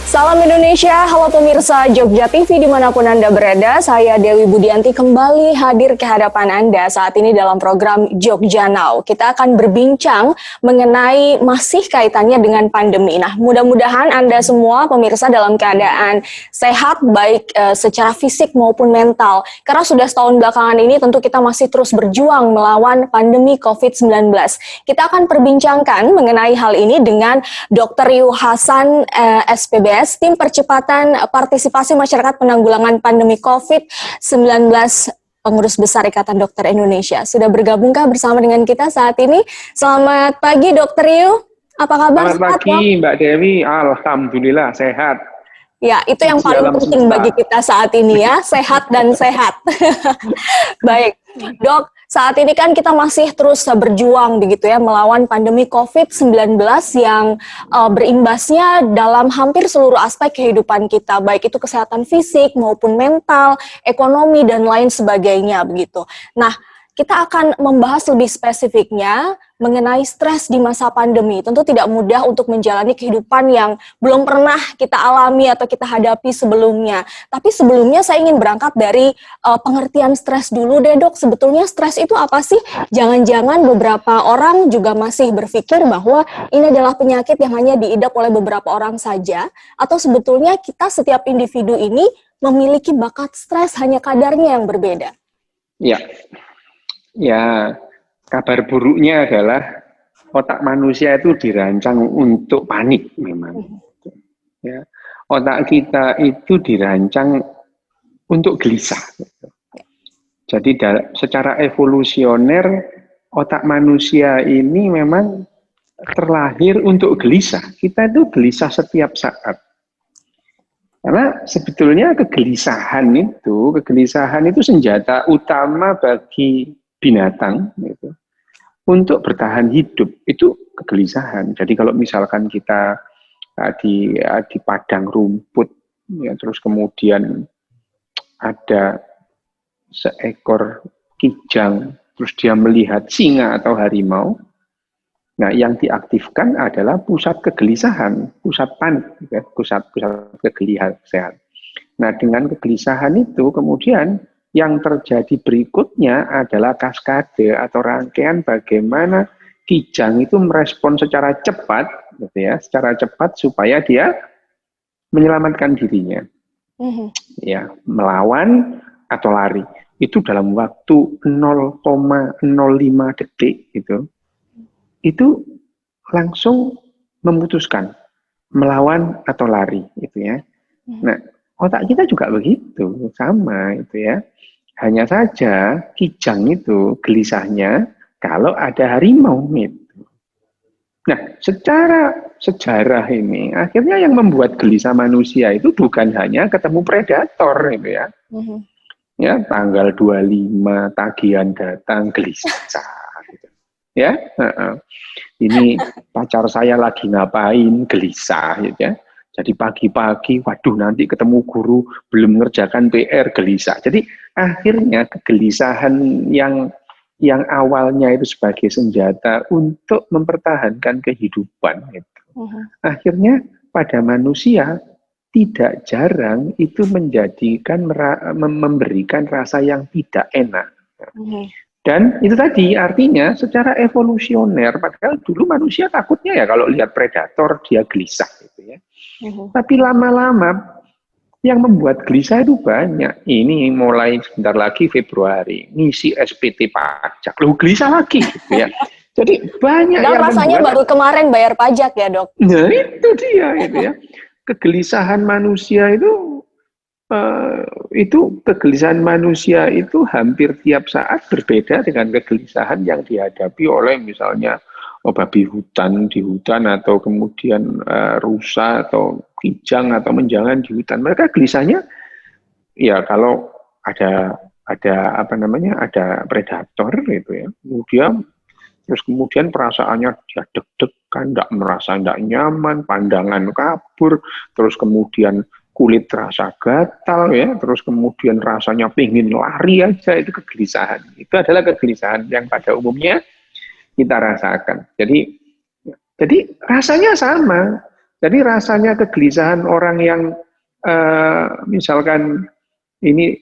Salam Indonesia, halo pemirsa Jogja TV dimanapun Anda berada, saya Dewi Budianti kembali hadir ke hadapan Anda saat ini dalam program Jogja Now. Kita akan berbincang mengenai masih kaitannya dengan pandemi. Nah, mudah-mudahan Anda semua pemirsa dalam keadaan sehat baik secara fisik maupun mental. Karena sudah setahun belakangan ini tentu kita masih terus berjuang melawan pandemi COVID-19. Kita akan perbincangkan mengenai hal ini dengan Dr. Yu Hasan, SPBS, Tim Percepatan Partisipasi Masyarakat Penanggulangan Pandemi COVID-19, Pengurus Besar Ikatan Dokter Indonesia. Sudah bergabungkah bersama dengan kita saat ini? Selamat pagi Dr. Yu, apa kabar? Selamat pagi Mbak Dewi, Alhamdulillah sehat. Ya, itu yang paling penting bagi kita saat ini ya, sehat dan sehat. Baik, Dok, saat ini kan kita masih terus berjuang begitu ya melawan pandemi COVID-19 yang berimbasnya dalam hampir seluruh aspek kehidupan kita, baik itu kesehatan fisik maupun mental, ekonomi dan lain sebagainya begitu. Nah, kita akan membahas lebih spesifiknya mengenai stres di masa pandemi. Tentu tidak mudah untuk menjalani kehidupan yang belum pernah kita alami atau kita hadapi sebelumnya. Tapi sebelumnya saya ingin berangkat dari pengertian stres dulu deh Dok. Sebetulnya stres itu apa sih? Jangan-jangan beberapa orang juga masih berpikir bahwa ini adalah penyakit yang hanya diidap oleh beberapa orang saja. Atau sebetulnya kita setiap individu ini memiliki bakat stres hanya kadarnya yang berbeda. Ya, kabar buruknya adalah otak manusia itu dirancang untuk panik memang. Ya, otak kita itu dirancang untuk gelisah. Jadi secara evolusioner otak manusia ini memang terlahir untuk gelisah. Kita itu gelisah setiap saat. Karena sebetulnya kegelisahan itu senjata utama bagi binatang gitu, untuk bertahan hidup. Itu kegelisahan. Jadi kalau misalkan kita di padang rumput ya, terus kemudian ada seekor kijang terus dia melihat singa atau harimau, nah yang diaktifkan adalah pusat kegelisahan, pusat panik ya, pusat kegelisahan. Nah dengan kegelisahan itu kemudian yang terjadi berikutnya adalah kaskade atau rangkaian bagaimana kijang itu merespon secara cepat, gitu ya, secara cepat supaya dia menyelamatkan dirinya, ya, melawan atau lari. Itu dalam waktu 0,05 detik itu langsung memutuskan melawan atau lari, gitu ya. Nah, otak kita juga begitu, sama itu ya. Hanya saja kijang itu gelisahnya kalau ada harimau gitu. Nah, secara sejarah ini akhirnya yang membuat gelisah manusia itu bukan hanya ketemu predator gitu ya. Ya, tanggal 25 tagihan datang gelisah gitu. Ya, ini pacar saya lagi ngapain gelisah gitu ya. Jadi pagi-pagi, waduh nanti ketemu guru belum mengerjakan PR, gelisah. Jadi akhirnya kegelisahan yang awalnya itu sebagai senjata untuk mempertahankan kehidupan, gitu. Akhirnya pada manusia tidak jarang itu memberikan rasa yang tidak enak. Dan itu tadi artinya secara evolusioner, padahal dulu manusia takutnya ya kalau lihat predator dia gelisah gitu ya. Tapi lama-lama yang membuat gelisah itu banyak. Ini mulai sebentar lagi Februari, ngisi SPT pajak, lu gelisah lagi gitu ya. Jadi banyak dan yang rasanya baru kemarin bayar pajak ya Dok. Nah itu dia gitu ya. Kegelisahan manusia kegelisahan manusia itu hampir tiap saat berbeda dengan kegelisahan yang dihadapi oleh misalnya babi hutan di hutan atau kemudian rusa atau kijang atau menjangan di hutan. Mereka gelisahnya ya kalau ada predator gitu ya. Kemudian perasaannya dia deg-degan, merasa tidak nyaman, pandangan kabur, terus kemudian kulit terasa gatal ya, terus kemudian rasanya pengen lari aja, itu kegelisahan. Itu adalah kegelisahan yang pada umumnya kita rasakan. Jadi rasanya sama. Jadi rasanya kegelisahan orang yang misalkan ini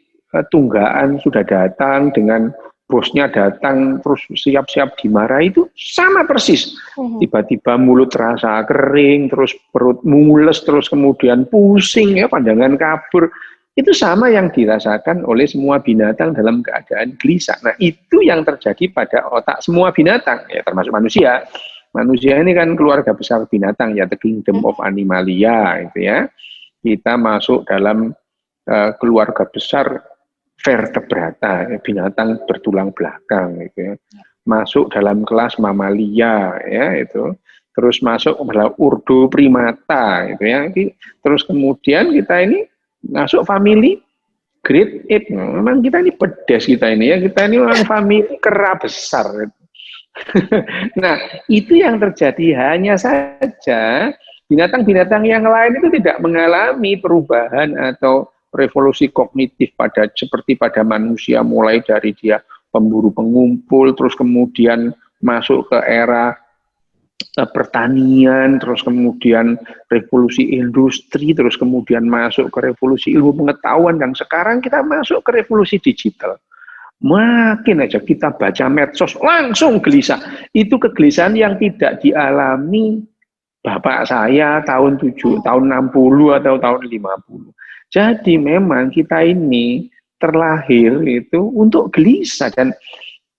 tunggaan sudah datang dengan bosnya datang terus siap-siap dimarahi itu sama persis. Tiba-tiba mulut terasa kering, terus perut mules, terus kemudian pusing, ya pandangan kabur. Itu sama yang dirasakan oleh semua binatang dalam keadaan gelisah. Nah, itu yang terjadi pada otak semua binatang, ya termasuk manusia. Manusia ini kan keluarga besar binatang, ya the kingdom of animalia, itu ya. Kita masuk dalam keluarga besar vertebrata, binatang bertulang belakang, gitu ya. Masuk dalam kelas mamalia, ya itu. Terus masuk dalam ordo primata, gitu ya. Terus kemudian kita ini masuk family grade 8. Memang kita ini pedas kita ini ya. Kita ini orang family kera besar. Nah, itu yang terjadi. Hanya saja binatang-binatang yang lain itu tidak mengalami perubahan atau revolusi kognitif seperti pada manusia, mulai dari dia pemburu pengumpul, terus kemudian masuk ke era pertanian, terus kemudian revolusi industri, terus kemudian masuk ke revolusi ilmu pengetahuan, dan sekarang kita masuk ke revolusi digital. Makin aja kita baca medsos langsung gelisah. Itu kegelisahan yang tidak dialami bapak saya tahun 60 atau tahun 50. Jadi memang kita ini terlahir itu untuk gelisah, dan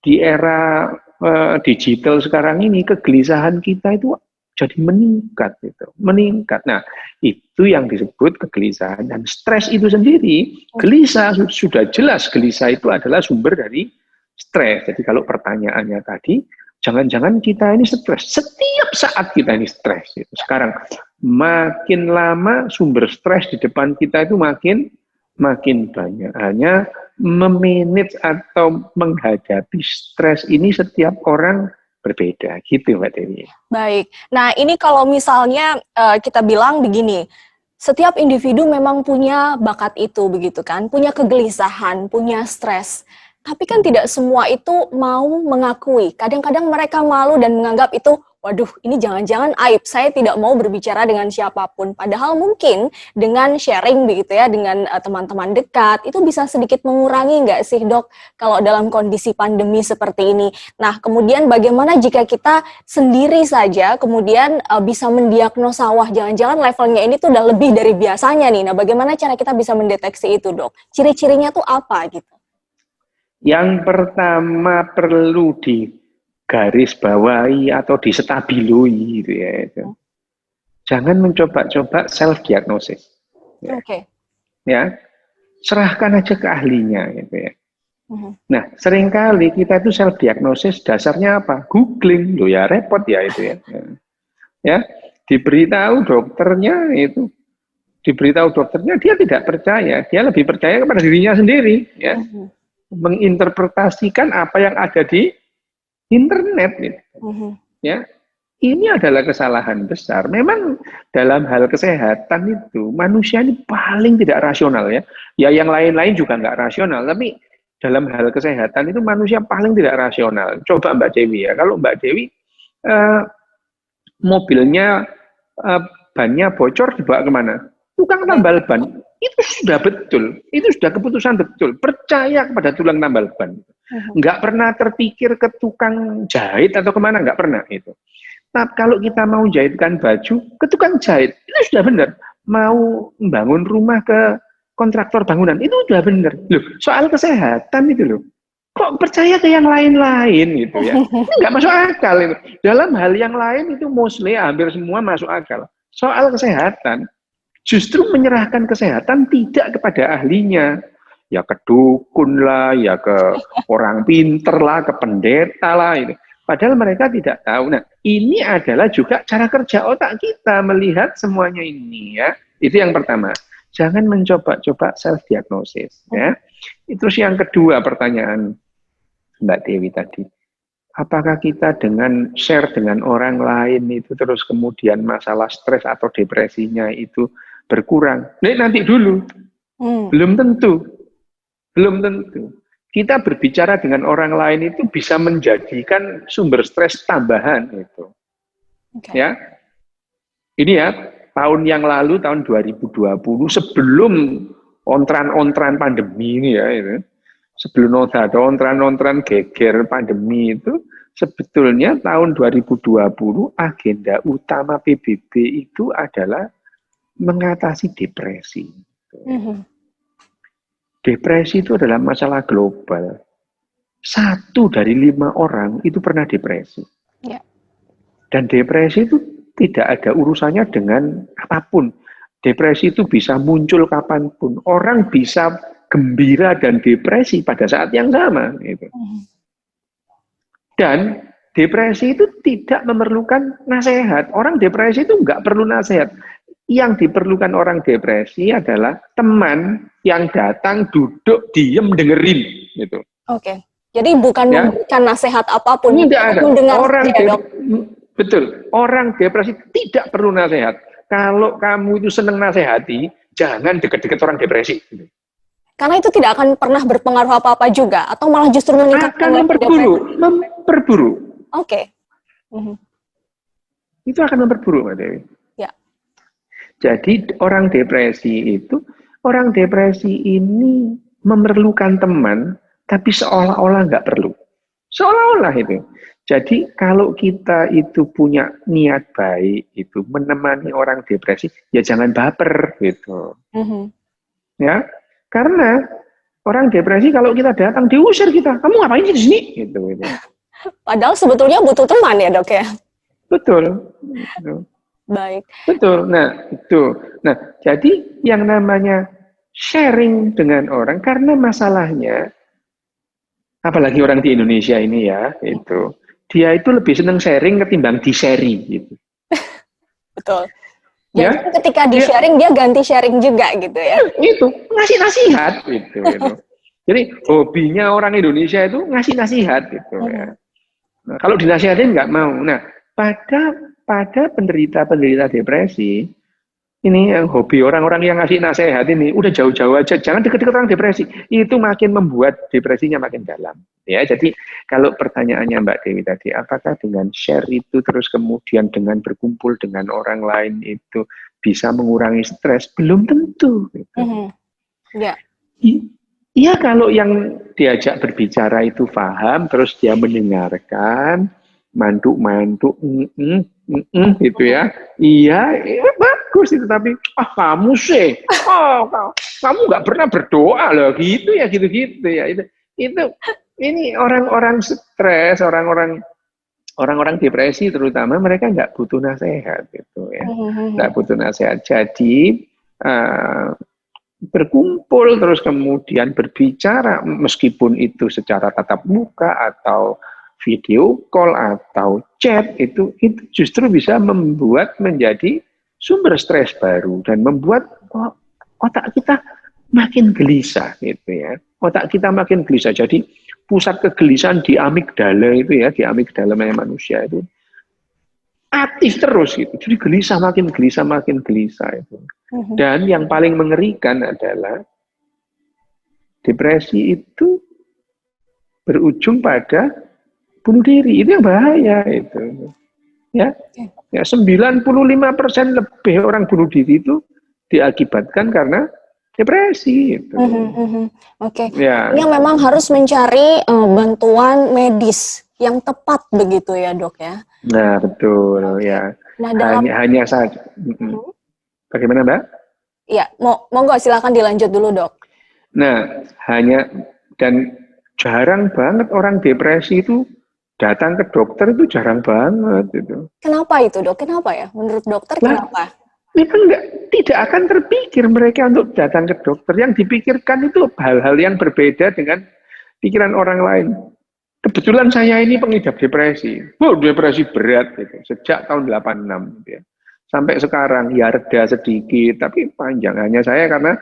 di era digital sekarang ini kegelisahan kita itu jadi meningkat, gitu. Meningkat. Nah, itu yang disebut kegelisahan, dan stres itu sendiri, gelisah sudah jelas gelisah itu adalah sumber dari stres. Jadi kalau pertanyaannya tadi, jangan-jangan kita ini stres. Setiap saat kita ini stres. Gitu. Sekarang makin lama sumber stres di depan kita itu makin banyak. Hanya memanage atau menghadapi stres ini setiap orang berbeda. Gitu Mbak Dewi. Baik. Nah ini kalau misalnya kita bilang begini, setiap individu memang punya bakat itu begitu kan, punya kegelisahan, punya stres. Tapi kan tidak semua itu mau mengakui. Kadang-kadang mereka malu dan menganggap itu, waduh ini jangan-jangan aib, saya tidak mau berbicara dengan siapapun. Padahal mungkin dengan sharing begitu ya, dengan teman-teman dekat, itu bisa sedikit mengurangi nggak sih dok, kalau dalam kondisi pandemi seperti ini. Nah kemudian bagaimana jika kita sendiri saja kemudian bisa mendiagnosa, wah jangan-jangan levelnya ini tuh udah lebih dari biasanya nih. Nah bagaimana cara kita bisa mendeteksi itu dok? Ciri-cirinya tuh apa gitu? Yang pertama perlu digarisbawahi atau disetabiloi gitu ya. Itu. Jangan mencoba-coba self diagnosis. Ya. Oke. Ya, serahkan aja ke ahlinya gitu ya. Nah, seringkali kita itu self diagnosis dasarnya apa? Googling, loh ya repot ya itu ya. Ya, diberitahu dokternya dia tidak percaya, dia lebih percaya kepada dirinya sendiri ya. Menginterpretasikan apa yang ada di internet gitu. Ya, ini adalah kesalahan besar. Memang dalam hal kesehatan itu manusia ini paling tidak rasional ya. Ya yang lain-lain juga nggak rasional, tapi dalam hal kesehatan itu manusia paling tidak rasional. Coba Mbak Dewi ya, kalau Mbak Dewi mobilnya bannya bocor dibawa kemana? Tukang tambal ban. Itu sudah betul, itu sudah keputusan betul. Percaya kepada tukang tambal ban. Nggak pernah terpikir ke tukang jahit atau kemana, nggak pernah itu. Tapi kalau kita mau jahitkan baju, ke tukang jahit, itu sudah benar. Mau membangun rumah ke kontraktor bangunan, itu sudah benar. Loh, soal kesehatan itu loh. Kok percaya ke yang lain-lain gitu ya? Nggak masuk akal itu. Dalam hal yang lain itu mostly hampir semua masuk akal. Soal kesehatan, justru menyerahkan kesehatan tidak kepada ahlinya. Ya ke dukun lah, ya ke orang pinter lah, ke pendeta lah. Itu. Padahal mereka tidak tahu. Nah, ini adalah juga cara kerja otak kita melihat semuanya ini ya. Itu yang pertama. Jangan mencoba-coba self-diagnosis. Ya. Terus yang kedua pertanyaan Mbak Dewi tadi. Apakah kita dengan share dengan orang lain itu terus kemudian masalah stres atau depresinya itu berkurang? Nanti dulu. Belum tentu. Belum tentu. Kita berbicara dengan orang lain itu bisa menjadikan sumber stres tambahan itu. Ya. Ini ya, tahun yang lalu, tahun 2020, sebelum ontran-ontran pandemi ini ya, itu, sebelum ada ontran-ontran geger pandemi itu, sebetulnya tahun 2020 agenda utama PBB itu adalah mengatasi depresi. Depresi itu adalah masalah global. 1 dari 5 orang itu pernah depresi. Ya. Dan depresi itu tidak ada urusannya dengan apapun. Depresi itu bisa muncul kapanpun. Orang bisa gembira dan depresi pada saat yang sama. Gitu. Dan depresi itu tidak memerlukan nasihat. Orang depresi itu nggak perlu nasihat. Yang diperlukan orang depresi adalah teman yang datang, duduk, diem, dengerin. Gitu. Oke. Jadi bukan memberikan nasihat apapun. Tidak ada. Orang betul. Orang depresi tidak perlu nasihat. Kalau kamu itu senang nasihati, jangan deket-deket orang depresi. Karena itu tidak akan pernah berpengaruh apa-apa juga, atau malah justru meningkatkan memperburuk. Oke. Itu akan memperburuk, Mbak Dewi. Ya. Jadi orang depresi ini memerlukan teman, tapi seolah-olah nggak perlu. Seolah-olah itu. Jadi kalau kita itu punya niat baik, itu menemani orang depresi, ya jangan baper gitu. Ya, karena orang depresi kalau kita datang diusir kita, kamu ngapain di sini? Gitu. Padahal sebetulnya butuh teman ya dok ya. Betul. Baik. Betul. Nah itu. Nah jadi yang namanya sharing dengan orang, karena masalahnya, apalagi orang di Indonesia ini ya, itu dia itu lebih senang sharing ketimbang di-sharing gitu. Betul. Jadi ya? Ketika di-sharing dia ganti sharing juga gitu ya. Itu ngasih nasihat gitu. Jadi hobinya orang Indonesia itu ngasih nasihat gitu ya. Nah, kalau dinasihatin nggak mau. Nah, pada penderita depresi ini yang hobi orang-orang yang ngasih nasihat ini udah jauh-jauh aja, jangan deket-deket orang depresi. Itu makin membuat depresinya makin dalam. Ya, jadi kalau pertanyaannya Mbak Dewi tadi, apakah dengan share itu terus kemudian dengan berkumpul dengan orang lain itu bisa mengurangi stres? Belum tentu. Gitu. Ya. Iya, kalau yang diajak berbicara itu paham, terus dia mendengarkan, mantuk-mantuk, gitu ya. Iya, bagus itu, tapi kamu sih, kamu nggak pernah berdoa loh, gitu ya, gitu-gitu ya. Itu ini orang-orang stres, orang-orang depresi terutama, mereka nggak butuh nasihat gitu ya, nggak butuh nasihat. Jadi berkumpul terus kemudian berbicara, meskipun itu secara tatap muka atau video call atau chat, itu justru bisa membuat menjadi sumber stres baru dan membuat otak kita makin gelisah gitu ya. Otak kita makin gelisah. Jadi pusat kegelisahan di amigdala itu ya, di amigdala manusia itu aktif terus gitu. Jadi gelisah makin gelisah itu. Dan yang paling mengerikan adalah depresi itu berujung pada bunuh diri. Itu yang bahaya itu. Ya. Ya 95% lebih orang bunuh diri itu diakibatkan karena depresi itu. Oke. Ya. Yang memang harus mencari bantuan medis yang tepat begitu ya, Dok ya. Nah, betul ya. Nah, hanya saja. Bagaimana, Mbak? Iya, monggo silakan dilanjut dulu, Dok. Nah, dan jarang banget orang depresi itu datang ke dokter, itu jarang banget itu. Kenapa itu, Dok? Kenapa ya? Menurut dokter kenapa? Itu tidak akan terpikir mereka untuk datang ke dokter. Yang dipikirkan itu hal-hal yang berbeda dengan pikiran orang lain. Kebetulan saya ini pengidap depresi. Depresi berat gitu. Sejak tahun 86 gitu ya. Sampai sekarang ya reda sedikit, tapi panjang. Hanya saya karena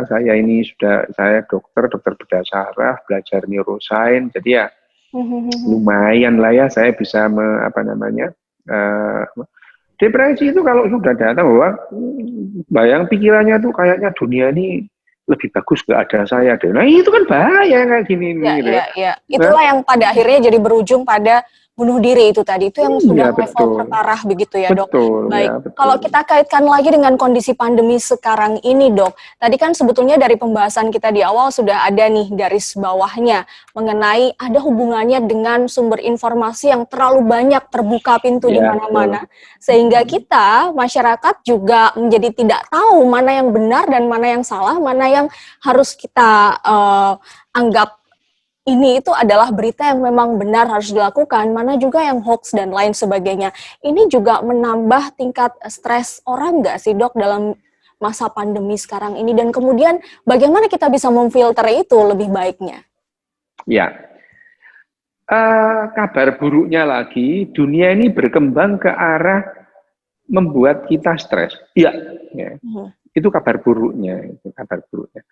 saya ini saya dokter bedah saraf, belajar neuroscience, jadi ya lumayan lah ya saya bisa depresi itu kalau sudah datang bahwa bayang pikirannya tuh kayaknya dunia ini lebih bagus gak ada saya deh. Nah itu kan bahaya kayak gini. Iya. Itulah yang pada akhirnya jadi berujung pada bunuh diri itu tadi, itu yang sudah Iya, level betul. terparah begitu ya, Dok? Betul, Baik, ya, betul. kalau kita kaitkan lagi dengan kondisi pandemi sekarang ini, Dok, tadi kan sebetulnya dari pembahasan kita di awal sudah ada nih garis bawahnya mengenai ada hubungannya dengan sumber informasi yang terlalu banyak terbuka pintu di Ya, mana-mana, sehingga kita, masyarakat juga menjadi tidak tahu mana yang benar dan mana yang salah, mana yang harus kita anggap ini itu adalah berita yang memang benar harus dilakukan, mana juga yang hoax dan lain sebagainya. Ini juga menambah tingkat stres orang nggak sih, Dok, dalam masa pandemi sekarang ini? Dan kemudian bagaimana kita bisa memfilter itu lebih baiknya? ya. Kabar buruknya lagi, dunia ini berkembang ke arah membuat kita stres. Iya, ya. Itu kabar buruknya, itu kabar buruknya.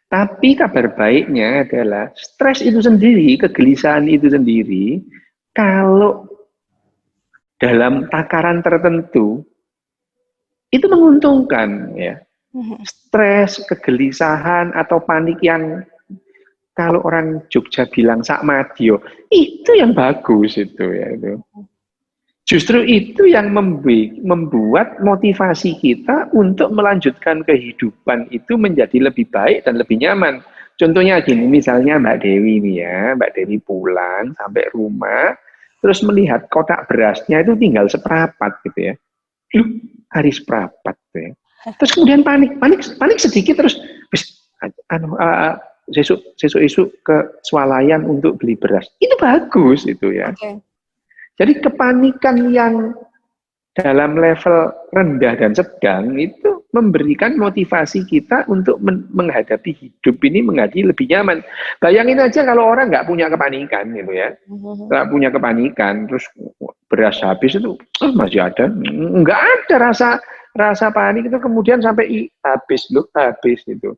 Tapi kabar baiknya adalah stres itu sendiri, kegelisahan itu sendiri, kalau dalam takaran tertentu itu menguntungkan, ya. Stres, kegelisahan atau panik yang kalau orang Jogja bilang sak madyo, itu yang bagus itu ya itu. Justru itu yang membuat motivasi kita untuk melanjutkan kehidupan itu menjadi lebih baik dan lebih nyaman. Contohnya gini, misalnya Mbak Dewi nih ya, Mbak Dewi pulang sampai rumah, terus melihat kotak berasnya itu tinggal seperempat gitu ya. Hari seperempat tuh ya. Terus kemudian panik sedikit terus, sesuk ke swalayan untuk beli beras. Itu bagus itu ya. Okay. Jadi kepanikan yang dalam level rendah dan sedang itu memberikan motivasi kita untuk menghadapi hidup ini menjadi lebih nyaman. Bayangin aja kalau orang nggak punya kepanikan gitu ya, nggak punya kepanikan, terus beras habis itu masih ada, nggak ada rasa panik itu kemudian sampai habis itu.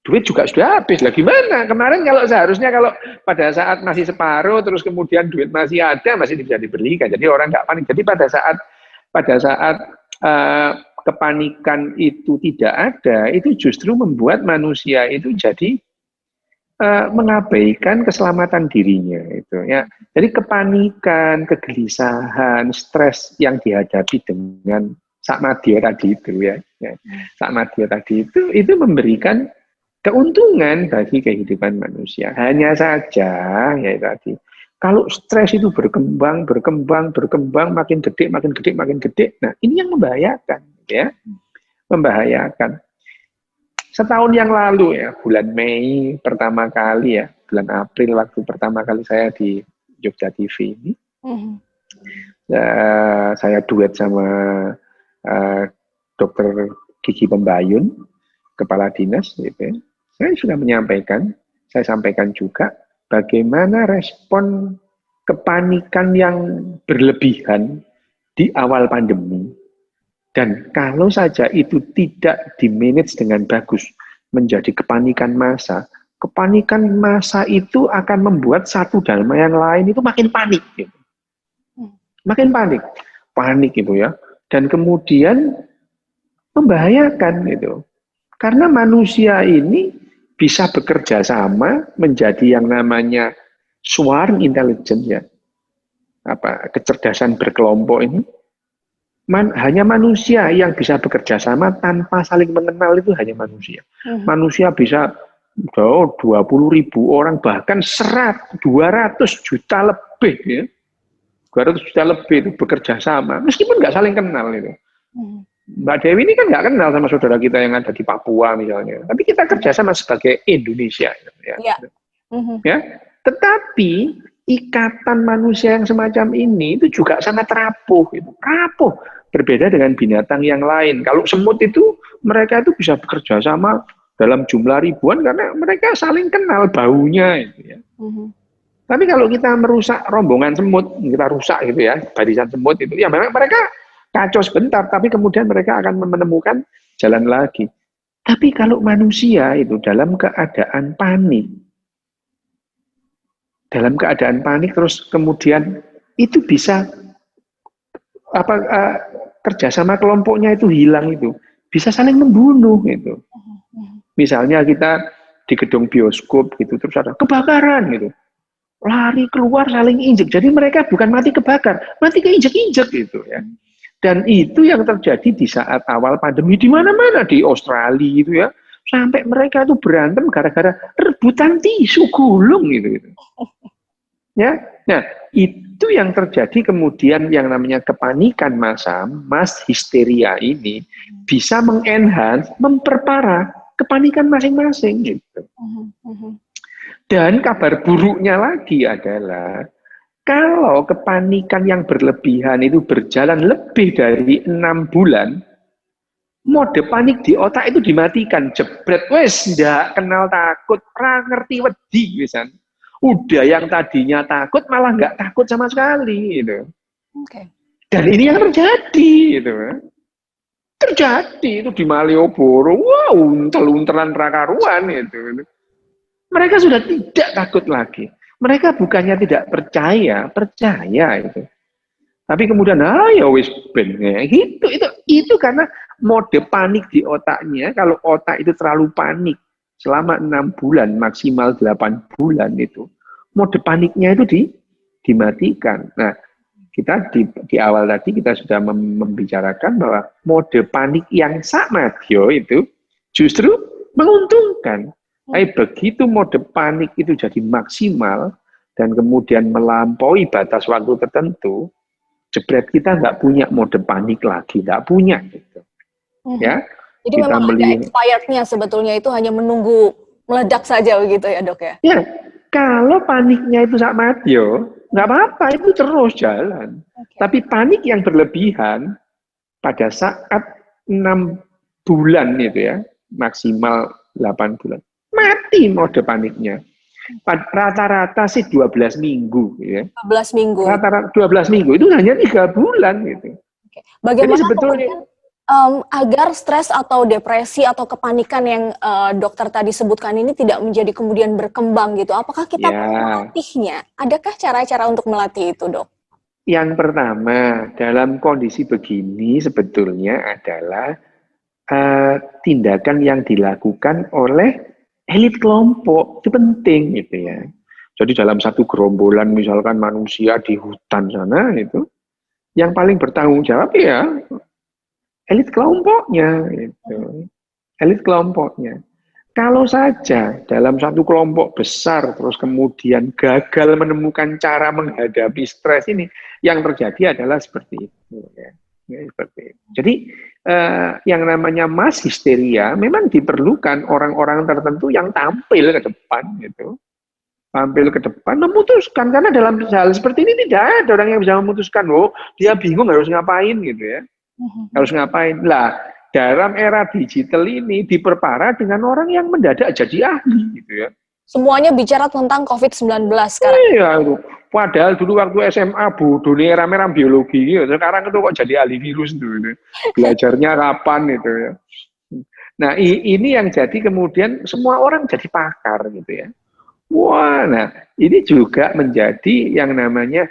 Duit juga sudah habis lah, gimana? Kemarin kalau seharusnya kalau pada saat masih separuh terus kemudian duit masih ada, masih bisa dibelikan, jadi orang nggak panik. Jadi pada saat kepanikan itu tidak ada, itu justru membuat manusia itu jadi mengabaikan keselamatan dirinya itu ya. Jadi kepanikan, kegelisahan, stres yang dihadapi dengan sakmadya tadi itu ya. Sakmadya tadi itu memberikan keuntungan bagi kehidupan manusia. Hanya saja ya tadi, kalau stres itu berkembang, makin gede. Nah, ini yang membahayakan, ya, membahayakan. Setahun yang lalu ya, bulan Mei pertama kali ya, bulan April waktu pertama kali saya di Jogja TV ini, saya duet sama Dokter Gigi Pembayun, Kepala Dinas, gitu ya. Saya sudah menyampaikan, saya sampaikan juga bagaimana respon kepanikan yang berlebihan di awal pandemi. Dan kalau saja itu tidak dimanage dengan bagus menjadi kepanikan massa itu akan membuat satu dan yang lain itu makin panik. Gitu. Makin panik gitu ya. Dan kemudian membahayakan gitu. Karena manusia ini bisa bekerja sama menjadi yang namanya swarm intelligence ya. Kecerdasan berkelompok ini hanya manusia yang bisa bekerja sama tanpa saling mengenal, itu hanya manusia. Manusia bisa 20.000 orang bahkan 200 juta lebih ya. 200 juta lebih itu bekerja sama meskipun nggak saling kenal itu. Mbak Dewi ini kan nggak kenal sama saudara kita yang ada di Papua misalnya, tapi kita kerjasama sebagai Indonesia, ya. Ya. Tetapi ikatan manusia yang semacam ini itu juga sangat rapuh, rapuh. Berbeda dengan binatang yang lain. Kalau semut itu mereka itu bisa bekerja sama dalam jumlah ribuan karena mereka saling kenal baunya, itu ya. Tapi kalau kita merusak rombongan semut, kita rusak gitu ya, barisan semut itu, ya memang mereka kacau sebentar, tapi kemudian mereka akan menemukan jalan lagi. Tapi kalau manusia itu dalam keadaan panik terus kemudian itu bisa kerjasama kelompoknya itu hilang, itu bisa saling membunuh itu. Misalnya kita di gedung bioskop gitu terus ada kebakaran gitu. lari keluar saling injek. Jadi mereka bukan mati kebakar, mati keinjek-injek gitu ya. Dan itu yang terjadi di saat awal pandemi di mana-mana di Australia itu ya. Sampai mereka itu berantem gara-gara rebutan tisu gulung gitu. Ya. Nah, itu yang terjadi kemudian yang namanya kepanikan massa, mass histeria ini bisa mengenhance, memperparah kepanikan masing-masing gitu. Dan kabar buruknya lagi adalah kalau kepanikan yang berlebihan itu berjalan lebih dari 6 bulan, mode panik di otak itu dimatikan. Jebret, wes ndak kenal takut, ra ngerti wedi wisan. Udah yang tadinya takut malah nggak takut sama sekali gitu. Okay. Dan ini yang terjadi gitu. Terjadi itu di Malioboro, wow, untel-untelan rakaruan itu. Mereka sudah tidak takut lagi. Mereka bukannya tidak percaya, percaya itu. Tapi kemudian, ya wis ben gitu. Itu karena mode panik di otaknya. Kalau otak itu terlalu panik selama 6 bulan, maksimal 8 bulan itu, mode paniknya itu dimatikan. Nah, kita di awal tadi kita sudah membicarakan bahwa mode panik yang sakmadyo itu justru menguntungkan. Tapi begitu mode panik itu jadi maksimal dan kemudian melampaui batas waktu tertentu, jebret kita nggak punya mode panik lagi, nggak punya gitu. Ya. Jadi kita memang ada expirednya sebetulnya, itu hanya menunggu meledak saja begitu ya dok ya? Ya, kalau paniknya itu sakmadyo, nggak apa-apa, itu terus jalan. Tapi panik yang berlebihan pada saat 6 bulan itu ya, maksimal 8 bulan, mati mode paniknya. Rata-rata sih 12 minggu ya. 12 minggu. Rata-rata 12 minggu itu hanya 3 bulan gitu. Bagaimana sebetulnya agar stres atau depresi atau kepanikan yang dokter tadi sebutkan ini tidak menjadi kemudian berkembang gitu? Apakah kita perlu melatihnya? Adakah cara-cara untuk melatih itu, dok? Yang pertama, dalam kondisi begini sebetulnya adalah tindakan yang dilakukan oleh elit kelompok. Itu penting gitu ya. Jadi dalam satu gerombolan misalkan manusia di hutan sana itu, yang paling bertanggung jawab ya elit kelompoknya gitu. Elit kelompoknya. Kalau saja dalam satu kelompok besar terus kemudian gagal menemukan cara menghadapi stres ini, yang terjadi adalah seperti itu ya. Seperti itu. Jadi yang namanya mass histeria memang diperlukan orang-orang tertentu yang tampil ke depan gitu. Tampil ke depan memutuskan, karena dalam hal seperti ini tidak ada orang yang bisa memutuskan, oh dia bingung harus ngapain gitu ya. Harus ngapain? Lah, dalam era digital ini diperparah dengan orang yang mendadak jadi ahli gitu ya. Semuanya bicara tentang COVID-19 sekarang. Iya, itu. Padahal dulu waktu SMA bodoh nih rame-rame biologi gitu. Sekarang itu kok jadi ahli virus gitu. Belajarnya kapan gitu ya. Nah, ini yang jadi kemudian semua orang jadi pakar gitu ya. Wah, nah ini juga menjadi yang namanya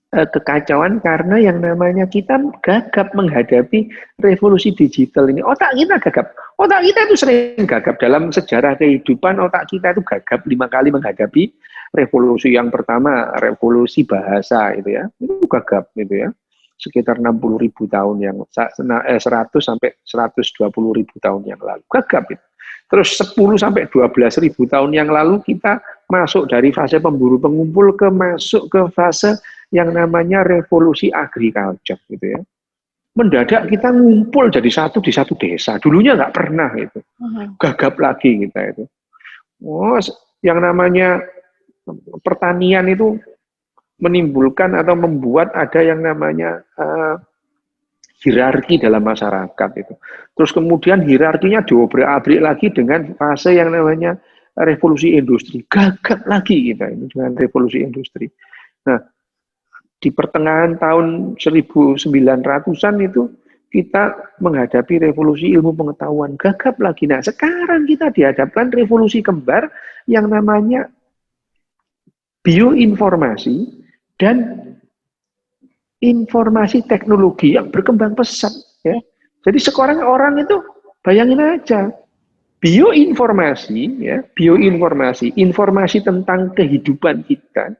kekacauan karena yang namanya kita gagap menghadapi revolusi digital ini. Otak kita gagap. Otak kita itu sering gagap dalam sejarah kehidupan. Otak kita itu gagap 5 kali menghadapi revolusi. Yang pertama revolusi bahasa itu ya. Itu gagap gitu ya. Sekitar 60.000 tahun yang 100 sampai 120.000 tahun yang lalu. Gagap itu. Terus 10 sampai 12.000 tahun yang lalu kita masuk dari fase pemburu pengumpul masuk ke fase yang namanya revolusi agriculture gitu ya. Mendadak kita ngumpul jadi satu di satu desa. Dulunya nggak pernah itu. Gagap lagi kita itu. Oh, yang namanya pertanian itu menimbulkan atau membuat ada yang namanya hierarki dalam masyarakat itu. Terus kemudian hierarkinya diobrak-abrik lagi dengan fase yang namanya revolusi industri. Gagap lagi kita ini dengan revolusi industri. Nah, di pertengahan tahun 1900-an itu kita menghadapi revolusi ilmu pengetahuan. Gagap lagi. Nah, sekarang kita dihadapkan revolusi kembar yang namanya bioinformasi dan informasi teknologi yang berkembang pesat ya. Jadi sekarang orang itu bayangin aja, bioinformasi, ya, informasi tentang kehidupan kita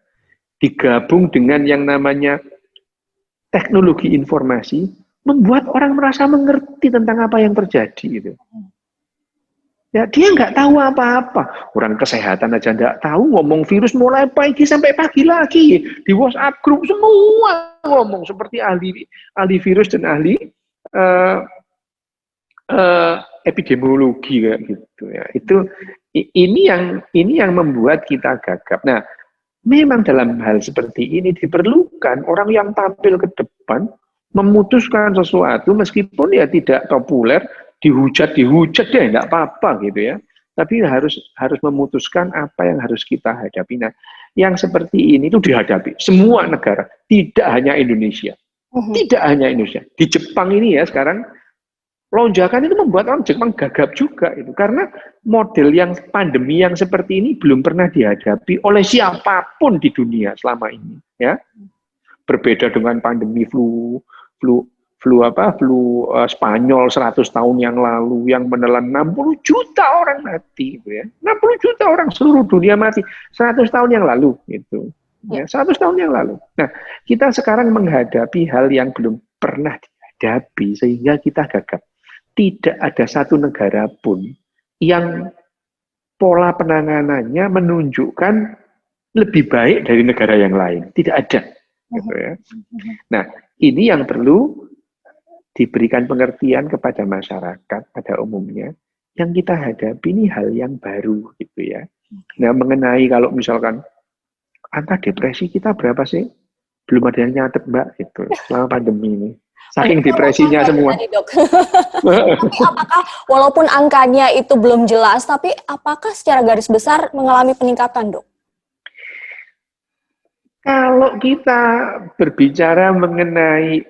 digabung dengan yang namanya teknologi informasi, membuat orang merasa mengerti tentang apa yang terjadi. Gitu. Ya, dia nggak tahu apa-apa. Orang kesehatan aja nggak tahu, ngomong virus mulai pagi sampai pagi lagi. Di WhatsApp grup semua ngomong seperti ahli virus dan ahli uh, epidemiologi kayak gitu ya. Ini yang membuat kita gagap. Nah, memang dalam hal seperti ini diperlukan orang yang tampil ke depan memutuskan sesuatu meskipun ya tidak populer, dihujat deh enggak apa-apa gitu ya. Tapi harus memutuskan apa yang harus kita hadapi. Nah, yang seperti ini itu dihadapi semua negara, tidak hanya Indonesia. Tidak hanya Indonesia. Di Jepang ini ya sekarang lonjakan itu membuat orang Jepang gagap juga itu karena model yang pandemi yang seperti ini belum pernah dihadapi oleh siapapun di dunia selama ini ya. Berbeda dengan pandemi flu Spanyol 100 tahun yang lalu yang menelan 60 juta orang mati gitu ya. 60 juta orang seluruh dunia mati 100 tahun yang lalu gitu. Ya, 100 tahun yang lalu. Nah, kita sekarang menghadapi hal yang belum pernah dihadapi sehingga kita gagap. Tidak ada satu negara pun yang pola penanganannya menunjukkan lebih baik dari negara yang lain. Tidak ada. Gitu ya. Nah, ini yang perlu diberikan pengertian kepada masyarakat pada umumnya. Yang kita hadapi ini hal yang baru gitu ya. Nah, mengenai kalau misalkan angka depresi kita berapa sih? Belum ada yang nyatet, Mbak, gitu, selama pandemi ini. Saking depresinya semua. Tadi, Dok. Tapi apakah walaupun angkanya itu belum jelas, tapi apakah secara garis besar mengalami peningkatan, Dok? Kalau kita berbicara mengenai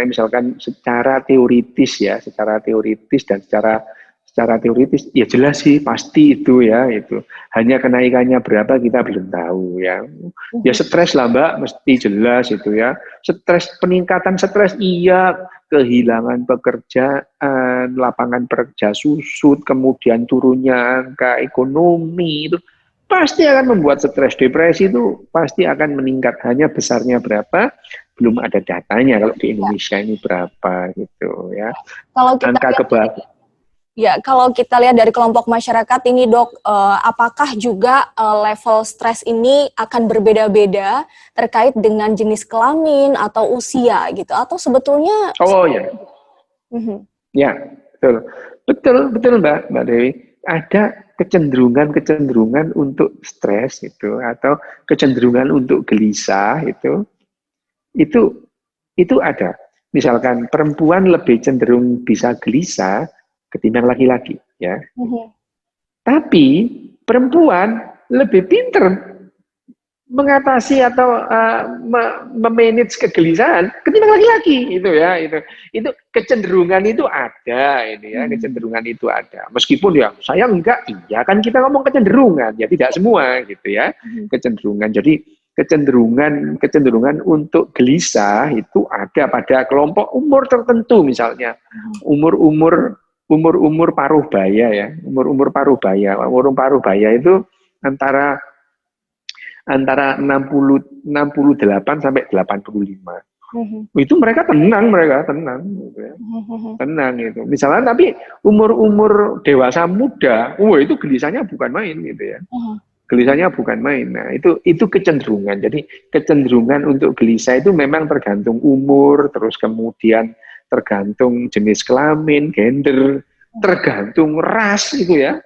misalkan secara teoritis dan secara teoritis ya jelas sih pasti itu ya itu. Hanya kenaikannya berapa kita belum tahu ya. Ya stres lah Mbak, mesti jelas itu ya. Peningkatan stres iya, kehilangan pekerjaan, lapangan kerja susut, kemudian turunnya angka ekonomi itu pasti akan membuat stres. Depresi itu pasti akan meningkat. Hanya besarnya berapa belum ada datanya kalau di Indonesia ini berapa gitu ya. Kalau kita angka kebahagiaan. Ya, kalau kita lihat dari kelompok masyarakat ini, Dok, apakah juga level stres ini akan berbeda-beda terkait dengan jenis kelamin atau usia gitu? Atau sebetulnya? Oh ya, ya betul Mbak Dewi. Ada kecenderungan untuk stres itu atau kecenderungan untuk gelisah itu ada. Misalkan perempuan lebih cenderung bisa gelisah ketimbang laki-laki ya. Tapi perempuan lebih pinter mengatasi atau memanage kegelisahan ketimbang laki-laki itu ya itu kecenderungan itu ada ini ya kecenderungan itu ada meskipun ya saya enggak iya kan kita ngomong kecenderungan ya tidak semua gitu ya kecenderungan jadi kecenderungan untuk gelisah itu ada pada kelompok umur tertentu misalnya umur paruh baya ya umur paruh baya itu antara 68 sampai 85. Itu mereka tenang gitu ya. Tenang itu. Misalnya tapi umur dewasa muda, itu gelisahnya bukan main gitu ya. Gelisahnya bukan main. Nah, itu kecenderungan. Jadi kecenderungan untuk gelisah itu memang tergantung umur, terus kemudian tergantung jenis kelamin, gender, tergantung ras gitu ya.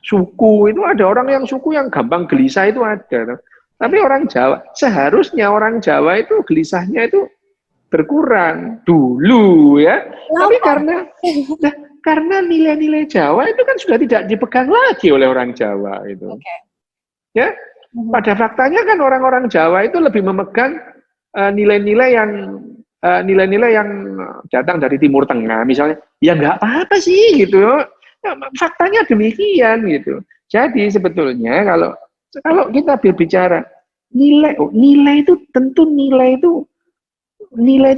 Suku itu ada orang yang suku yang gampang gelisah itu ada. Tapi orang Jawa, seharusnya orang Jawa itu gelisahnya itu berkurang dulu ya. Tapi karena nilai-nilai Jawa itu kan sudah tidak dipegang lagi oleh orang Jawa itu. Ya, pada faktanya kan orang-orang Jawa itu lebih memegang nilai-nilai yang datang dari Timur Tengah misalnya. Ya nggak apa-apa sih gitu. Nah, faktanya demikian gitu. Jadi sebetulnya kalau kita berbicara nilai itu tentu nilai itu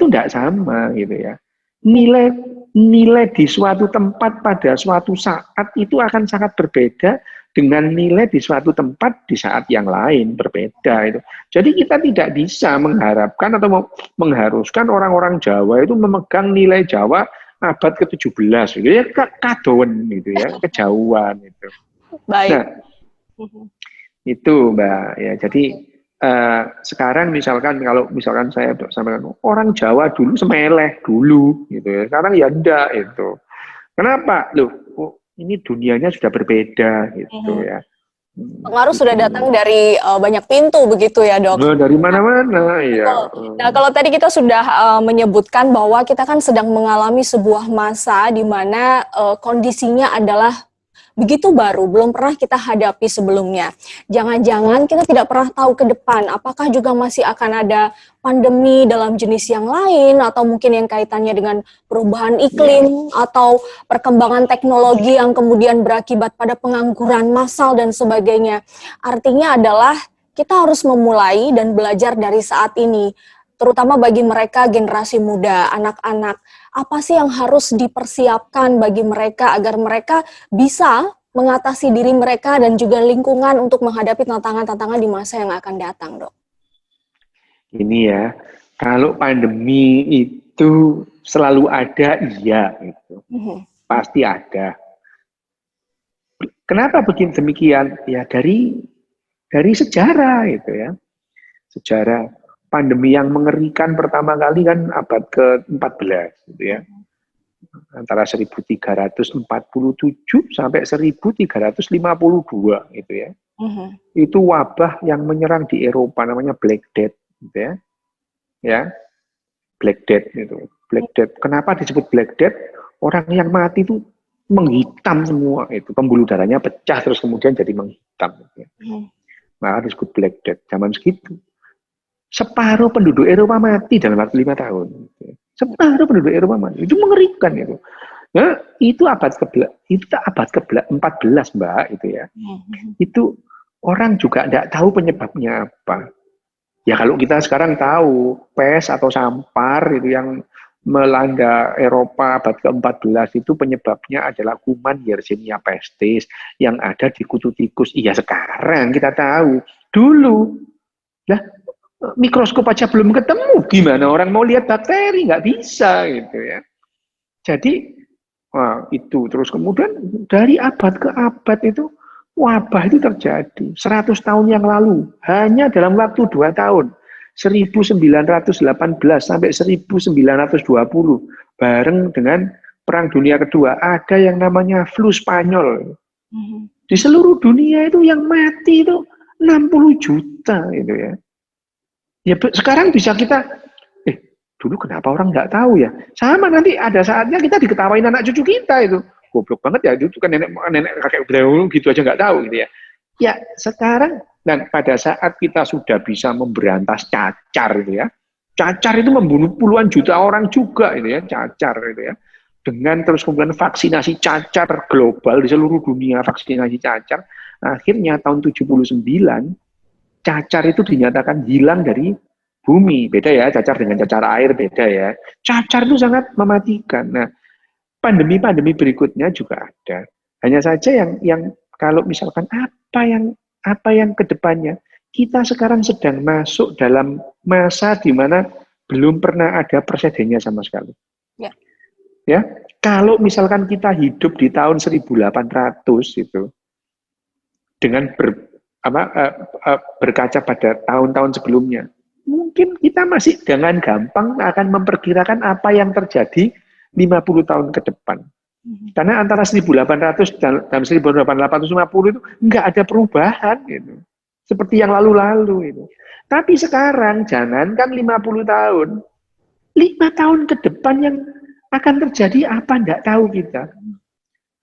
tidak sama gitu ya. nilai di suatu tempat pada suatu saat itu akan sangat berbeda dengan nilai di suatu tempat di saat yang lain, berbeda itu. Jadi kita tidak bisa mengharapkan atau mengharuskan orang-orang Jawa itu memegang nilai Jawa abad ke-17 gitu ya, kadowen gitu ya, kejauhan itu. Baik. Nah, itu Mbak ya. Jadi sekarang misalkan kalau misalkan saya sampaikan orang Jawa dulu semeleh dulu gitu ya. Sekarang ya enggak itu. Kenapa? Loh, ini dunianya sudah berbeda gitu ya. Pengaruh sudah datang dari banyak pintu begitu ya, Dok? Nah, dari mana-mana ya. Nah, kalau tadi kita sudah menyebutkan bahwa kita kan sedang mengalami sebuah masa di mana kondisinya adalah begitu baru, belum pernah kita hadapi sebelumnya. Jangan-jangan kita tidak pernah tahu ke depan, apakah juga masih akan ada pandemi dalam jenis yang lain, atau mungkin yang kaitannya dengan perubahan iklim, atau perkembangan teknologi yang kemudian berakibat pada pengangguran massal dan sebagainya. Artinya adalah kita harus memulai dan belajar dari saat ini, terutama bagi mereka generasi muda, anak-anak. Apa sih yang harus dipersiapkan bagi mereka agar mereka bisa mengatasi diri mereka dan juga lingkungan untuk menghadapi tantangan-tantangan di masa yang akan datang, Dok? Ini ya, kalau pandemi itu selalu ada, iya itu. Pasti ada. Kenapa begini demikian? Ya dari sejarah itu ya. Sejarah. Pandemi yang mengerikan pertama kali kan abad ke-14 gitu ya. Antara 1347 sampai 1352 gitu ya. Itu wabah yang menyerang di Eropa namanya Black Death gitu ya. Ya. Black Death itu. Black Death. Kenapa disebut Black Death? Orang yang mati itu menghitam semua itu. Pembuluh darahnya pecah terus kemudian jadi menghitam gitu ya. Maka disebut Black Death zaman segitu. Separuh penduduk Eropa mati dalam waktu 5 tahun. Separuh penduduk Eropa mati. Itu mengerikan itu. Nah, itu abad ke-14, Mbak, itu ya. Itu orang juga tidak tahu penyebabnya apa. Ya kalau kita sekarang tahu pes atau sampar itu yang melanda Eropa abad ke-14 itu penyebabnya adalah kuman Yersinia pestis yang ada di kutu tikus. Iya sekarang kita tahu. Dulu lah mikroskop aja belum ketemu, gimana orang mau lihat bakteri, nggak bisa gitu ya. Jadi itu terus kemudian dari abad ke abad itu wabah itu terjadi 100 tahun yang lalu hanya dalam waktu 2 tahun 1918 sampai 1920 bareng dengan Perang Dunia Kedua ada yang namanya flu Spanyol. Di seluruh dunia itu yang mati itu 60 juta itu ya. Ya sekarang bisa kita, dulu kenapa orang nggak tahu ya? Sama nanti ada saatnya kita diketawain anak cucu kita itu. Goblok banget ya, itu kan nenek kakek dahulu gitu aja nggak tahu gitu ya. Ya sekarang, dan pada saat kita sudah bisa memberantas cacar itu ya. Cacar itu membunuh puluhan juta orang juga itu ya, cacar itu ya. Dengan terus kemudian vaksinasi cacar global di seluruh dunia, vaksinasi cacar. Akhirnya tahun 79, cacar itu dinyatakan hilang dari bumi. Beda ya, cacar dengan cacar air beda ya. Cacar itu sangat mematikan. Nah, pandemi-pandemi berikutnya juga ada. Hanya saja yang kalau misalkan apa yang kedepannya, kita sekarang sedang masuk dalam masa di mana belum pernah ada presidennya sama sekali. Ya, kalau misalkan kita hidup di tahun 1800 itu dengan berkaca pada tahun-tahun sebelumnya, mungkin kita masih dengan gampang akan memperkirakan apa yang terjadi 50 tahun ke depan. Karena antara 1800 dan 1850 itu nggak ada perubahan gitu. Seperti yang lalu-lalu itu. Tapi sekarang jangankan 50 tahun, 5 tahun ke depan yang akan terjadi apa nggak tahu kita.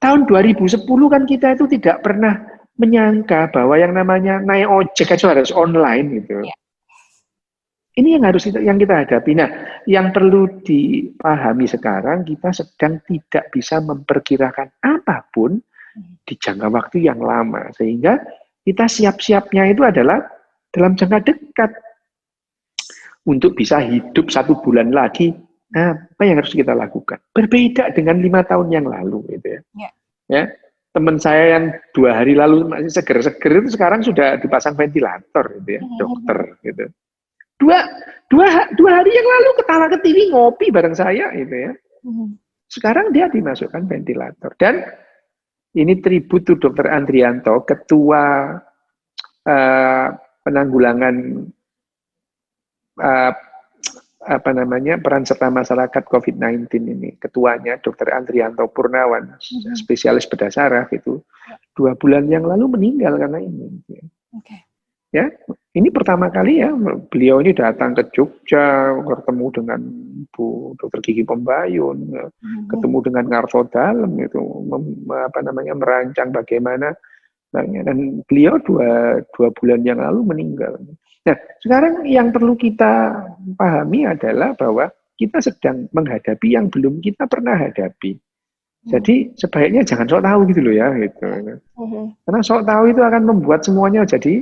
Tahun 2010 kan kita itu tidak pernah menyangka bahwa yang namanya naik ojek aja harus online gitu. Ini yang kita hadapi. Nah, yang perlu dipahami sekarang kita sedang tidak bisa memperkirakan apapun di jangka waktu yang lama, sehingga kita siap-siapnya itu adalah dalam jangka dekat untuk bisa hidup 1 bulan lagi Apa yang harus kita lakukan? Berbeda dengan 5 tahun yang lalu, gitu ya. Ya, teman saya yang 2 hari lalu masih seger-seger itu sekarang sudah dipasang ventilator, gitu ya, dokter, gitu. Dua hari yang lalu ketawa ke TV ngopi bareng saya, gitu ya. Sekarang dia dimasukkan ventilator. Dan ini tribut to Dr. Andrianto, ketua penanggulangan peran serta masyarakat COVID-19 ini, ketuanya Dr. Andrianto Purnawan, spesialis bedah saraf itu 2 bulan yang lalu meninggal karena ini. Ya, ini pertama kali ya beliau ini datang ke Jogja, ketemu dengan Bu Dr. Gigi Pembayun, ketemu dengan Ngarso Dalem itu, merancang bagaimana, dan beliau dua bulan yang lalu meninggal. Nah, sekarang yang perlu kita pahami adalah bahwa kita sedang menghadapi yang belum kita pernah hadapi. Jadi sebaiknya jangan sok tahu gitu loh ya, gitu. Karena sok tahu itu akan membuat semuanya jadi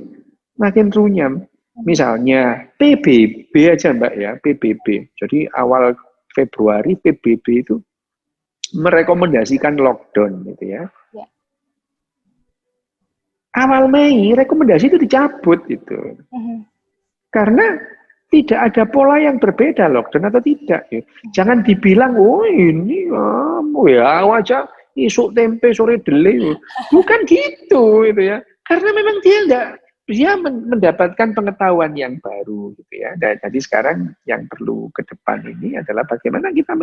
makin runyam. Misalnya PBB aja Mbak ya, PBB. Jadi awal Februari PBB itu merekomendasikan lockdown gitu ya. Awal Mei rekomendasi itu dicabut gitu. Karena tidak ada pola yang berbeda lockdown atau tidak. Ya. Jangan dibilang, oh ini ya wajah isuk tempe sore dele. Bukan gitu ya. Karena memang dia mendapatkan pengetahuan yang baru gitu ya. Dan jadi sekarang yang perlu ke depan ini adalah bagaimana kita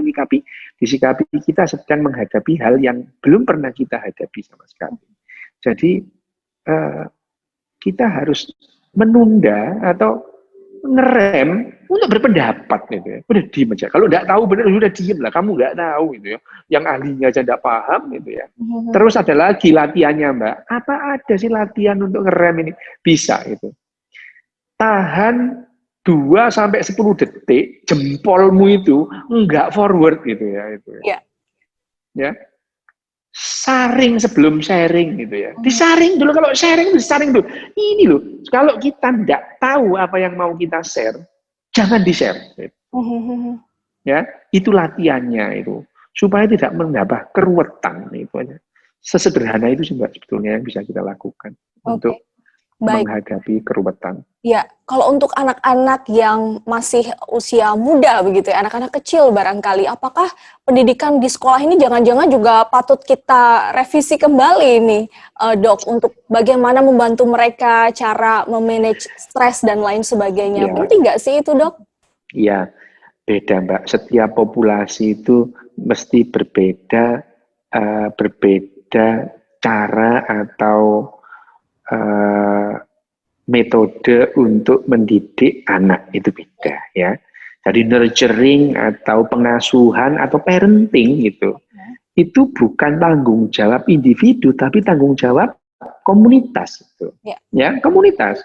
disikapi kita sedang menghadapi hal yang belum pernah kita hadapi sama sekali. Jadi kita harus menunda atau ngerem untuk berpendapat gitu ya. Udah diem aja. Kalau nggak tahu benar udah diem lah. Kamu nggak tahu gitu ya. Yang ahlinya aja nggak paham gitu ya. Terus ada lagi latihannya Mbak. Apa ada sih latihan untuk ngerem ini? Bisa itu. Tahan 2 sampai 10 detik jempolmu itu nggak forward gitu ya itu. Ya. Saring sebelum sharing gitu ya. Disaring dulu, kalau sharing disaring dulu. Ini loh, kalau kita tidak tahu apa yang mau kita share, jangan di-share. Gitu. Ya, itu latihannya itu. Supaya tidak menambah keruwetan itu aja. Sesederhana itu sih Mbak sebetulnya yang bisa kita lakukan untuk menghadapi keruwetan. Ya, kalau untuk anak-anak yang masih usia muda begitu ya, anak-anak kecil barangkali, apakah pendidikan di sekolah ini jangan-jangan juga patut kita revisi kembali nih, Dok, untuk bagaimana membantu mereka cara memanage stres dan lain sebagainya. Penting nggak sih itu, Dok? Iya, beda Mbak. Setiap populasi itu mesti berbeda cara atau metode untuk mendidik anak itu beda ya. Jadi nurturing atau pengasuhan atau parenting itu bukan tanggung jawab individu tapi tanggung jawab komunitas itu. Ya, komunitas.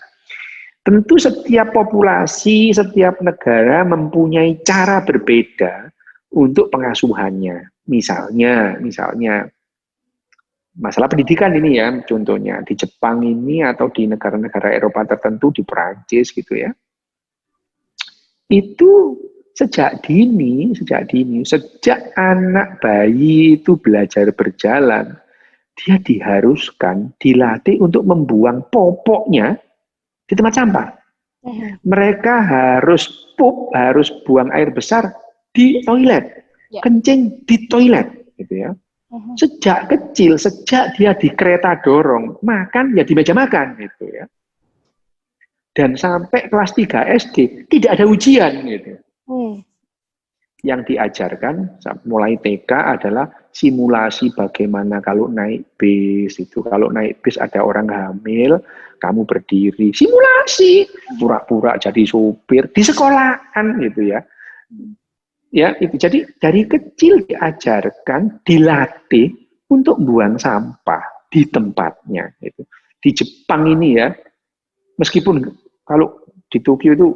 Tentu setiap populasi, setiap negara mempunyai cara berbeda untuk pengasuhannya. Misalnya masalah pendidikan ini ya, contohnya di Jepang ini atau di negara-negara Eropa tertentu, di Perancis gitu ya. Itu sejak anak bayi itu belajar berjalan, dia diharuskan, dilatih untuk membuang popoknya di tempat sampah. Mereka harus harus buang air besar di toilet, kencing di toilet gitu ya. Sejak kecil, sejak dia di kereta dorong, makan ya di meja makan gitu ya. Dan sampai kelas 3 SD tidak ada ujian gitu. Yang diajarkan mulai TK adalah simulasi bagaimana kalau naik bis itu. Kalau naik bis ada orang hamil, kamu berdiri, simulasi, pura-pura jadi sopir di sekolahan gitu ya. Ya, itu jadi dari kecil diajarkan, dilatih untuk buang sampah di tempatnya. Itu di Jepang ini ya, meskipun kalau di Tokyo itu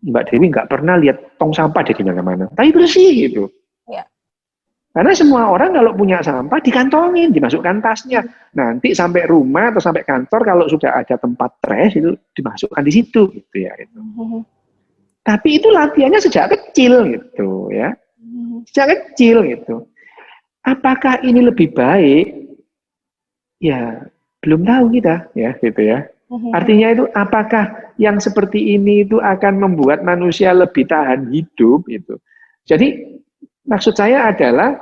Mbak Dewi nggak pernah lihat tong sampah di mana-mana, tapi bersih gitu. Ya. Karena semua orang kalau punya sampah dikantongin, dimasukkan tasnya. Nanti sampai rumah atau sampai kantor kalau sudah ada tempat trash itu dimasukkan di situ gitu ya. Itu. Tapi itu latihannya sejak kecil gitu ya. sejak kecil gitu. Apakah ini lebih baik? Ya, belum tahu kita, ya gitu ya. Artinya itu apakah yang seperti ini itu akan membuat manusia lebih tahan hidup itu. Jadi maksud saya adalah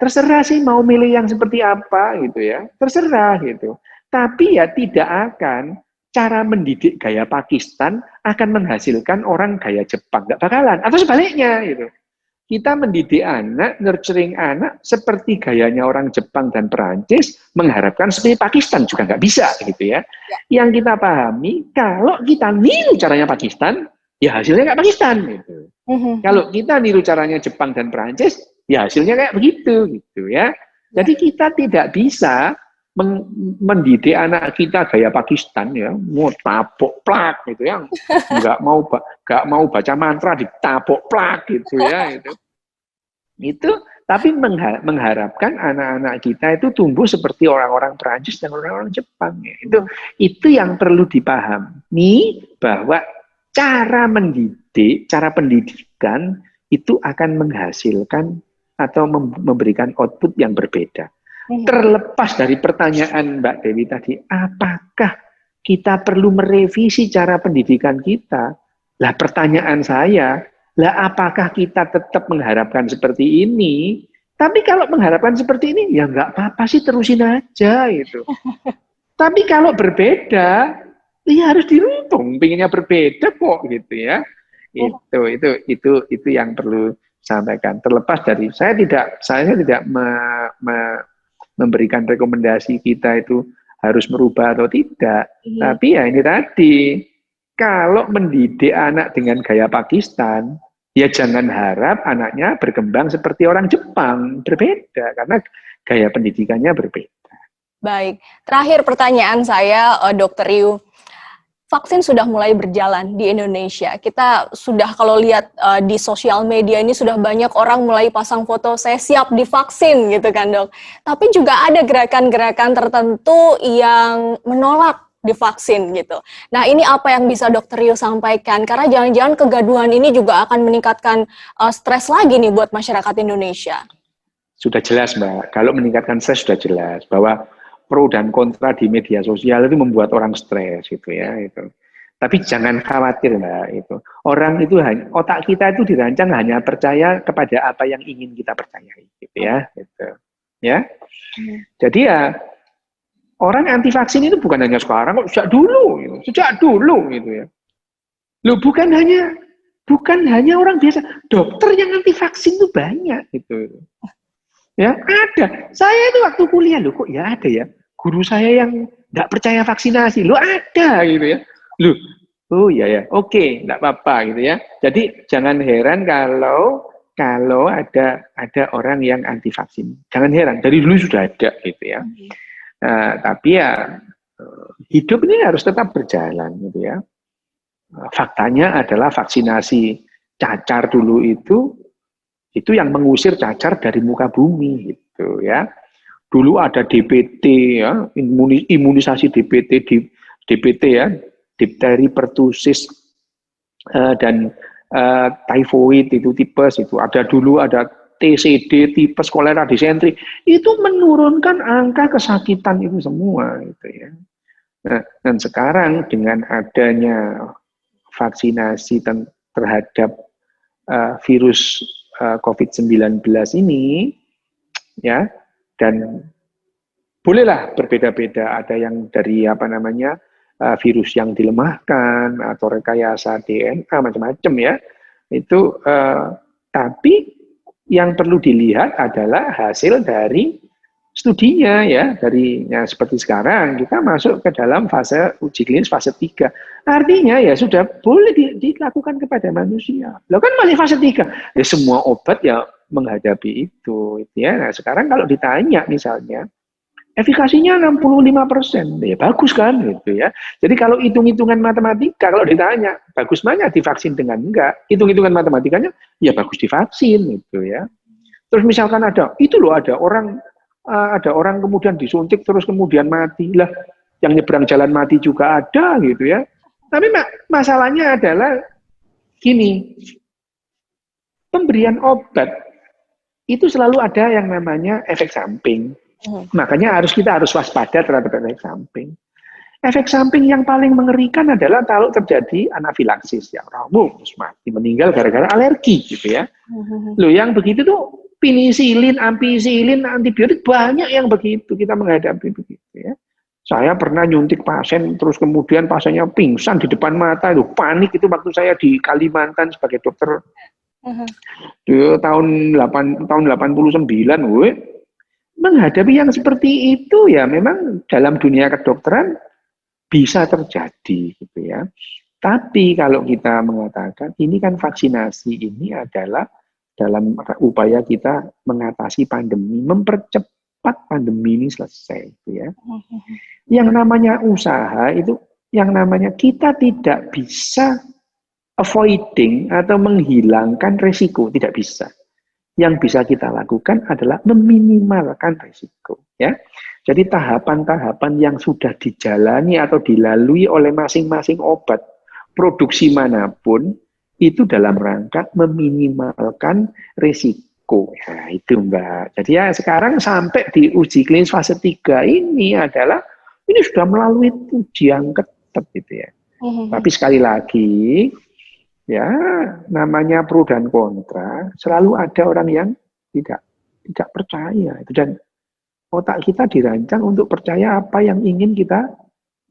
terserah sih mau milih yang seperti apa gitu ya. Terserah gitu. Tapi ya tidak akan cara mendidik gaya Pakistan akan menghasilkan orang gaya Jepang. Nggak bakalan. Atau sebaliknya gitu. Kita mendidik anak, nurturing anak seperti gayanya orang Jepang dan Perancis, mengharapkan seperti Pakistan juga nggak bisa gitu ya. Yang kita pahami, kalau kita niru caranya Pakistan, ya hasilnya kayak Pakistan gitu. Kalau kita niru caranya Jepang dan Perancis, ya hasilnya kayak begitu gitu ya. Jadi kita tidak bisa mendidik anak kita gaya Pakistan ya, mau tapok plak gitu ya, nggak mau baca mantra ditapok plak gitu ya itu tapi mengharapkan anak-anak kita itu tumbuh seperti orang-orang Perancis dan orang-orang Jepang ya. Itu yang perlu dipahami bahwa cara mendidik, cara pendidikan itu akan menghasilkan atau memberikan output yang berbeda. Terlepas dari pertanyaan Mbak Dewi tadi, apakah kita perlu merevisi cara pendidikan kita? Lah pertanyaan saya, lah apakah kita tetap mengharapkan seperti ini? Tapi kalau mengharapkan seperti ini, ya nggak apa-apa sih, terusin aja gitu. Tapi kalau berbeda, ya harus diruntung, pinginnya berbeda kok gitu ya. Itu yang perlu sampaikan. Terlepas dari saya tidak memberikan rekomendasi kita itu harus merubah atau tidak. Tapi ya ini tadi, kalau mendidik anak dengan gaya Pakistan, ya jangan harap anaknya berkembang seperti orang Jepang. Berbeda, karena gaya pendidikannya berbeda. Baik, terakhir pertanyaan saya, Dr. Ryu. Vaksin sudah mulai berjalan di Indonesia. Kita sudah kalau lihat di sosial media ini sudah banyak orang mulai pasang foto saya siap divaksin gitu kan dok. Tapi juga ada gerakan-gerakan tertentu yang menolak divaksin gitu. Nah ini apa yang bisa Dr. Ryu sampaikan? Karena jangan-jangan kegaduhan ini juga akan meningkatkan stres lagi nih buat masyarakat Indonesia. Sudah jelas Mbak, kalau meningkatkan stres sudah jelas bahwa pro dan kontra di media sosial itu membuat orang stres gitu ya itu. Tapi jangan khawatir Mbak itu. Orang itu otak kita itu dirancang hanya percaya kepada apa yang ingin kita percayai gitu ya. Gitu. Ya. Jadi ya orang anti vaksin itu bukan hanya sekarang kok, sejak dulu gitu ya. Loh bukan hanya orang biasa, dokter yang anti vaksin itu banyak gitu. Ya, ada. Saya itu waktu kuliah, loh kok ya ada ya. Guru saya yang nggak percaya vaksinasi, loh ada gitu ya. Loh, oh ya, oke, nggak apa-apa gitu ya. Jadi jangan heran kalau ada orang yang anti vaksin. Jangan heran, dari dulu sudah ada gitu ya. Tapi ya hidup ini harus tetap berjalan gitu ya. Faktanya adalah vaksinasi cacar dulu itu yang mengusir cacar dari muka bumi gitu ya. Dulu ada DPT ya, imunisasi DPT ya, difteri, pertusis dan typhoid itu tipes itu. Dulu ada TCD, tipes, kolera, disentri. Itu menurunkan angka kesakitan itu semua gitu ya. Nah, dan sekarang dengan adanya vaksinasi terhadap virus COVID-19 ini, ya, dan bolehlah berbeda-beda, ada yang dari virus yang dilemahkan atau rekayasa DNA macam-macam ya, itu tapi yang perlu dilihat adalah hasil dari studinya ya, seperti sekarang kita masuk ke dalam fase uji klinis fase 3. Artinya ya sudah boleh dilakukan kepada manusia. Loh kan masih fase 3. Ya semua obat ya menghadapi itu ya. Nah, sekarang kalau ditanya misalnya efikasinya 65%, ya bagus kan gitu ya. Jadi kalau hitung-hitungan matematika kalau ditanya bagus mana divaksin dengan enggak, hitung-hitungan matematikanya ya bagus divaksin gitu ya. Terus misalkan ada orang kemudian disuntik terus kemudian mati lah, yang nyebrang jalan mati juga ada gitu ya. Tapi masalahnya adalah gini, pemberian obat itu selalu ada yang namanya efek samping. Makanya kita harus waspada terhadap efek samping. Efek samping yang paling mengerikan adalah kalau terjadi anafilaksis, ya orang mati, meninggal gara-gara alergi gitu ya. Loh, yang begitu tuh penisilin, ampicillin, antibiotik banyak yang begitu kita menghadapi begitu ya. Saya pernah nyuntik pasien terus kemudian pasiennya pingsan di depan mata, itu panik itu waktu saya di Kalimantan sebagai dokter. Tahun 89, menghadapi yang seperti itu ya memang dalam dunia kedokteran bisa terjadi gitu ya. Tapi kalau kita mengatakan ini kan vaksinasi ini adalah dalam upaya kita mengatasi pandemi, mempercepat pandemi ini selesai gitu ya. Yang namanya usaha itu, yang namanya kita tidak bisa avoiding atau menghilangkan risiko, tidak bisa. Yang bisa kita lakukan adalah meminimalkan risiko ya. Jadi tahapan-tahapan yang sudah dijalani atau dilalui oleh masing-masing obat produksi manapun itu dalam rangka meminimalkan risiko. Ya, itu Mbak. Jadi ya sekarang sampai di uji klinis fase 3 ini adalah ini sudah melalui uji yang ketat gitu ya. Tapi sekali lagi ya namanya pro dan kontra, selalu ada orang yang tidak percaya itu, dan otak kita dirancang untuk percaya apa yang ingin kita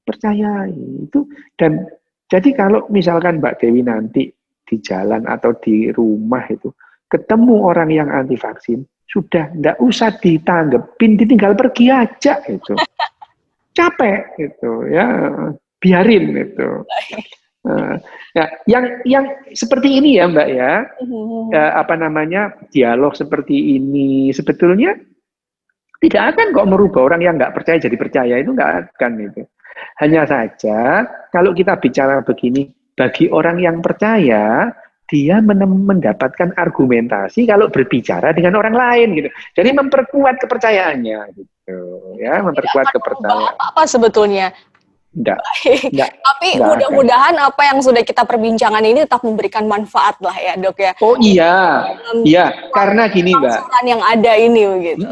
percayai itu. Dan jadi kalau misalkan Mbak Dewi nanti di jalan atau di rumah itu ketemu orang yang anti vaksin, sudah enggak usah ditanggepin, ditinggal pergi aja itu. Capek gitu ya, biarin itu. Ya, yang seperti ini ya Mbak ya, dialog seperti ini sebetulnya tidak akan kok merubah orang yang nggak percaya jadi percaya, itu nggak akan itu. Hanya saja kalau kita bicara begini, bagi orang yang percaya dia mendapatkan argumentasi kalau berbicara dengan orang lain gitu. Jadi memperkuat kepercayaannya gitu ya, memperkuat kepercayaan. Apa sebetulnya? Enggak. Tapi mudah-mudahan apa yang sudah kita perbincangkan ini tetap memberikan manfaat lah ya Dok ya. Oh iya, iya. Karena gini Mbak. Yang ada ini begitu.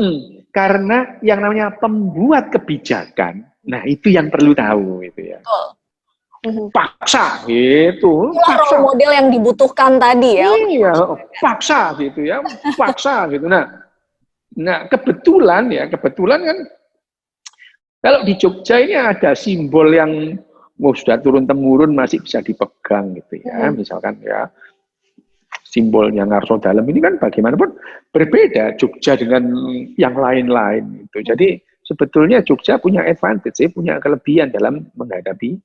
Karena yang namanya pembuat kebijakan, nah itu yang perlu tahu itu ya. Paksa gitu. Itulah role model yang dibutuhkan tadi ya. Iya, paksa gitu ya, paksa gitu. Nah kebetulan kan. Kalau di Jogja ini ada simbol yang sudah turun-temurun masih bisa dipegang gitu ya. Misalkan ya simbolnya Ngarso Dalem ini kan bagaimanapun berbeda Jogja dengan yang lain-lain gitu. Jadi sebetulnya Jogja punya advantage, punya kelebihan dalam menghadapi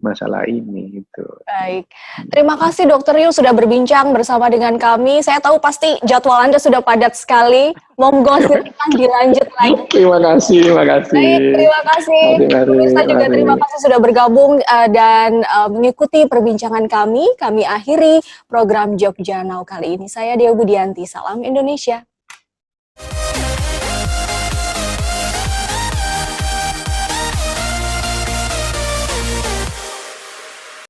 masalah ini gitu. Baik, terima kasih Dokter Yu sudah berbincang bersama dengan kami. Saya tahu pasti jadwal Anda sudah padat sekali. Monggo silahkan dilanjut lagi. Terima kasih. Baik, terima kasih. Pemirsa juga terima kasih sudah bergabung dan mengikuti perbincangan kami. Kami akhiri program Jogja Now kali ini. Saya Dia Budianti, salam Indonesia.